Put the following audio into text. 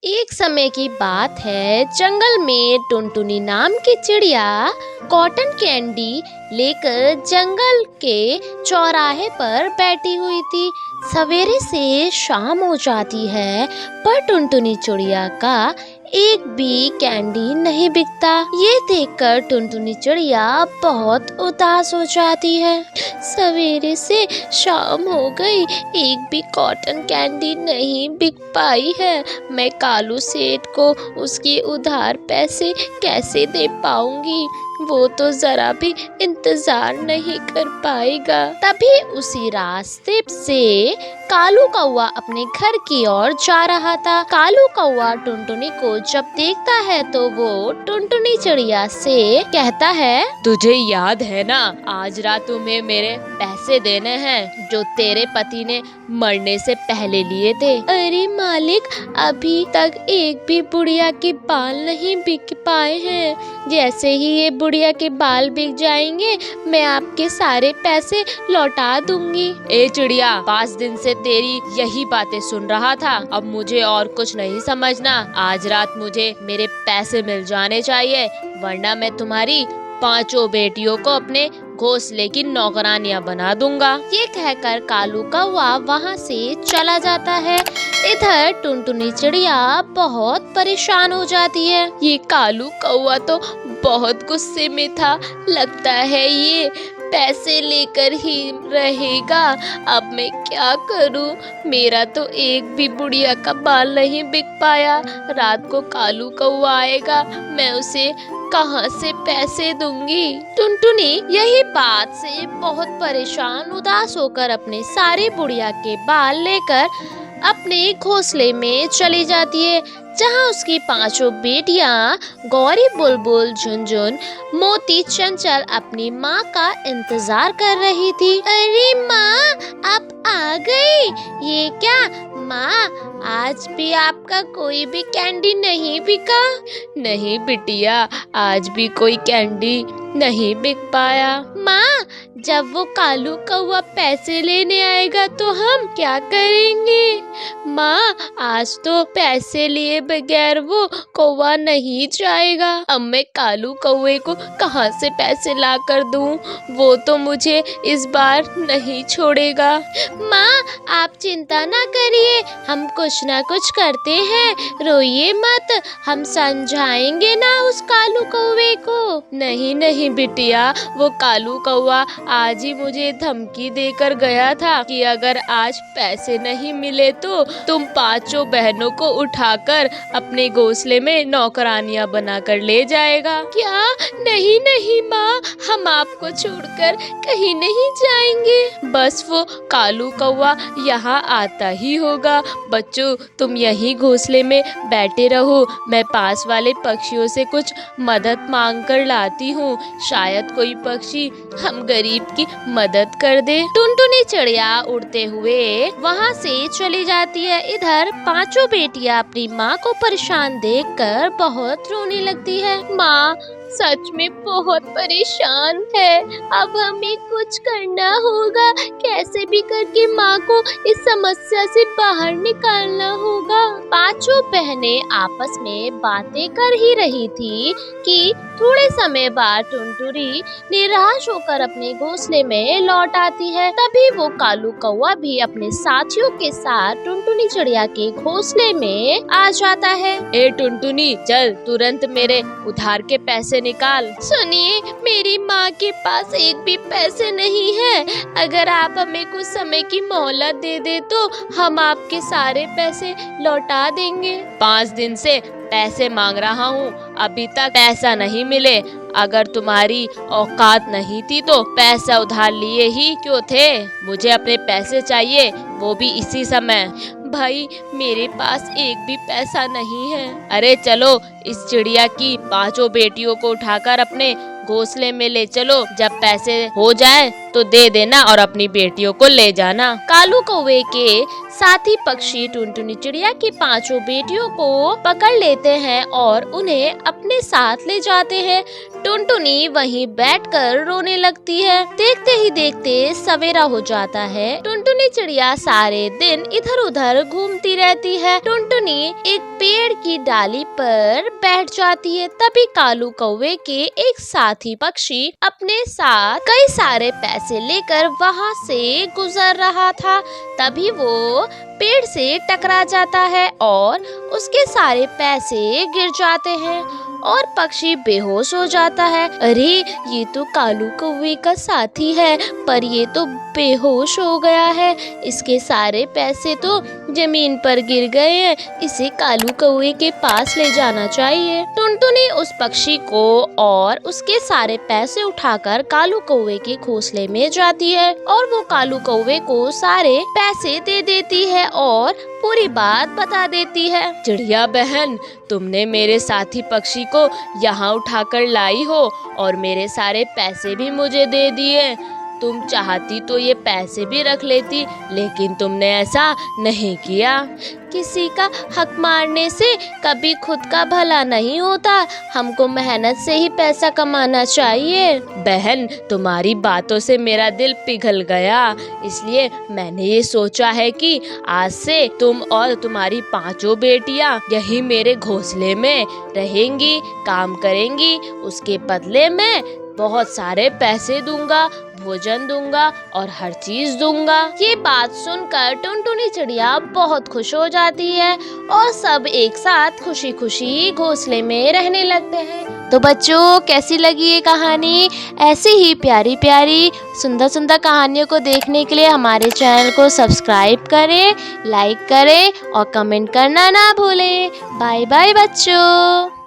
एक समय की बात है, जंगल में टुनटुनी नाम की चिड़िया कॉटन कैंडी लेकर जंगल के चौराहे पर बैठी हुई थी। सवेरे से शाम हो जाती है, पर टुनटुनी चिड़िया का एक भी कैंडी नहीं बिकता। ये देखकर टुनटुनी चिड़िया बहुत उदास हो जाती है। सवेरे से शाम हो गई, एक भी कॉटन कैंडी नहीं बिक पाई है। मैं कालू सेठ को उसके उधार पैसे कैसे दे पाऊंगी? वो तो जरा भी इंतजार नहीं कर पाएगा। तभी उसी रास्ते से कालू कौवा अपने घर की ओर जा रहा था। कालू कौवा टुनटुनी को जब देखता है तो वो टुनटुनी चिड़िया से कहता है, तुझे याद है ना, आज रात तुम्हें मेरे पैसे देने हैं जो तेरे पति ने मरने से पहले लिए थे। अरे मालिक, अभी तक एक भी बुढ़िया के बाल नहीं बिक पाए हैं। जैसे ही ये बुढ़िया के बाल बिक जाएंगे, मैं आपके सारे पैसे लौटा दूंगी। ए चिड़िया, 5 दिन से तेरी यही बातें सुन रहा था। अब मुझे और कुछ नहीं समझना। आज रात मुझे मेरे पैसे मिल जाने चाहिए, वरना मैं तुम्हारी 5 बेटियों को अपने घोंसले की नौकरानियां बना दूंगा। ये कहकर कालू कौवा वहाँ से चला जाता है। इधर टुनटुनी चिड़िया बहुत परेशान हो जाती है। ये कालू कौवा तो बहुत गुस्से में था। लगता है ये पैसे लेकर ही रहेगा। अब मैं क्या करूं? मेरा तो एक भी बुढ़िया का बाल नहीं बिक पाया। रात को कालू कौवा आएगा, मैं उसे कहाँ से पैसे दूंगी? टुनटुनी यही बात से बहुत परेशान उदास होकर अपने सारे बुढ़िया के बाल लेकर अपने घोंसले में चली जाती है, जहाँ उसकी 5 बेटियां गौरी, बुलबुल, झुनझुन, मोती, चंचल अपनी माँ का इंतजार कर रही थी। अरे माँ, आप आ गई? ये क्या माँ, आज भी आपका कोई भी कैंडी नहीं बिका? नहीं बिटिया, आज भी कोई कैंडी नहीं बिक पाया। माँ, जब वो कालू कौवा पैसे लेने आएगा तो हम क्या करेंगे? माँ, आज तो पैसे लिए बगैर वो कौवा नहीं जाएगा। अब मैं कालू कौवे को कहाँ से पैसे ला कर दूँ? वो तो मुझे इस बार नहीं छोड़ेगा। माँ, आप चिंता ना करिए, हम कुछ ना कुछ करते हैं। रोइए मत, हम समझाएंगे ना उस कालू कौवे को। नहीं नहीं बिटिया, वो कालू कौवा आज ही मुझे धमकी देकर गया था कि अगर आज पैसे नहीं मिले तो तुम 5 बहनों को उठाकर अपने घोंसले में नौकरानियां बनाकर ले जाएगा। क्या? नहीं नहीं माँ, हम आपको छोड़कर कहीं नहीं जाएंगे। बस वो कालू कौवा यहाँ आता ही होगा। बच्चों, तुम यहीं घोंसले में बैठे रहो, मैं पास वाले पक्षियों से कुछ मदद मांग कर लाती हूँ। शायद कोई पक्षी हम गरीब की मदद कर दे। टुनटुनी चिड़िया उड़ते हुए वहाँ से चली जाती है। इधर 5 बेटियां अपनी माँ को परेशान देखकर बहुत रोने लगती है। माँ, सच में बहुत परेशान है, अब हमें कुछ करना होगा। कैसे भी करके माँ को इस समस्या से बाहर निकालना होगा। 5 बहनें आपस में बातें कर ही रही थी कि थोड़े समय बाद टुनटुनी निराश होकर अपने घोंसले में लौट आती है। तभी वो कालू कौवा भी अपने साथियों के साथ टुनटुनी चिड़िया के घोंसले में आ जाता है। ए टुनटुनी, चल तुरंत मेरे उधार के पैसे निकाल। सुनिए, मेरी माँ के पास एक भी पैसे नहीं है। अगर आप हमें कुछ समय की मोहलत दे दे तो हम आपके सारे पैसे लौटा देंगे। 5 दिन से पैसे मांग रहा हूँ, अभी तक पैसा नहीं मिले। अगर तुम्हारी औकात नहीं थी तो पैसा उधार लिए ही क्यों थे? मुझे अपने पैसे चाहिए, वो भी इसी समय। भाई, मेरे पास एक भी पैसा नहीं है। अरे चलो, इस चिड़िया की 5 बेटियों को उठाकर अपने घोंसले में ले चलो। जब पैसे हो जाए तो दे देना और अपनी बेटियों को ले जाना। कालू कौवे के साथी पक्षी टुनटुनी चिड़िया की पांचों बेटियों को पकड़ लेते हैं और उन्हें अपने साथ ले जाते हैं। टुनटुनी वहीं बैठकर रोने लगती है। देखते ही देखते सवेरा हो जाता है। टुनटुनी चिड़िया सारे दिन इधर उधर घूमती रहती है। टुनटुनी एक पेड़ की डाली पर बैठ जाती है। तभी कालू कौवे के एक साथी पक्षी अपने साथ कई सारे पैसे लेकर वहाँ से गुजर रहा था। तभी वो पेड़ से टकरा जाता है और उसके सारे पैसे गिर जाते हैं और पक्षी बेहोश हो जाता है। अरे ये तो कालू कौवे का साथी है, पर ये तो बेहोश हो गया है। इसके सारे पैसे तो जमीन पर गिर गए हैं। इसे कालू कौवे के पास ले जाना चाहिए। टुनटुनी उस पक्षी को और उसके सारे पैसे उठाकर कालू कौवे के घोंसले में जाती है और वो कालू कौवे को सारे पैसे दे देती है और पूरी बात बता देती है। चिड़िया बहन, तुमने मेरे साथी पक्षी को यहाँ उठाकर लाई हो और मेरे सारे पैसे भी मुझे दे दिए। तुम चाहती तो ये पैसे भी रख लेती, लेकिन तुमने ऐसा नहीं किया। किसी का हक मारने से कभी खुद का भला नहीं होता। हमको मेहनत से ही पैसा कमाना चाहिए। बहन, तुम्हारी बातों से मेरा दिल पिघल गया, इसलिए मैंने ये सोचा है कि आज से तुम और तुम्हारी पांचों बेटियां यही मेरे घोंसले में रहेंगी, काम करेंगी। उसके बदले में बहुत सारे पैसे दूंगा, भोजन दूंगा और हर चीज दूंगा। ये बात सुनकर टुनटुनी चिड़िया बहुत खुश हो जाती है और सब एक साथ खुशी खुशी घोंसले में रहने लगते हैं। तो बच्चों, कैसी लगी ये कहानी? ऐसी ही प्यारी प्यारी सुंदर सुंदर कहानियों को देखने के लिए हमारे चैनल को सब्सक्राइब करें, लाइक करें और कमेंट करना ना भूलें। बाय बाय बच्चों।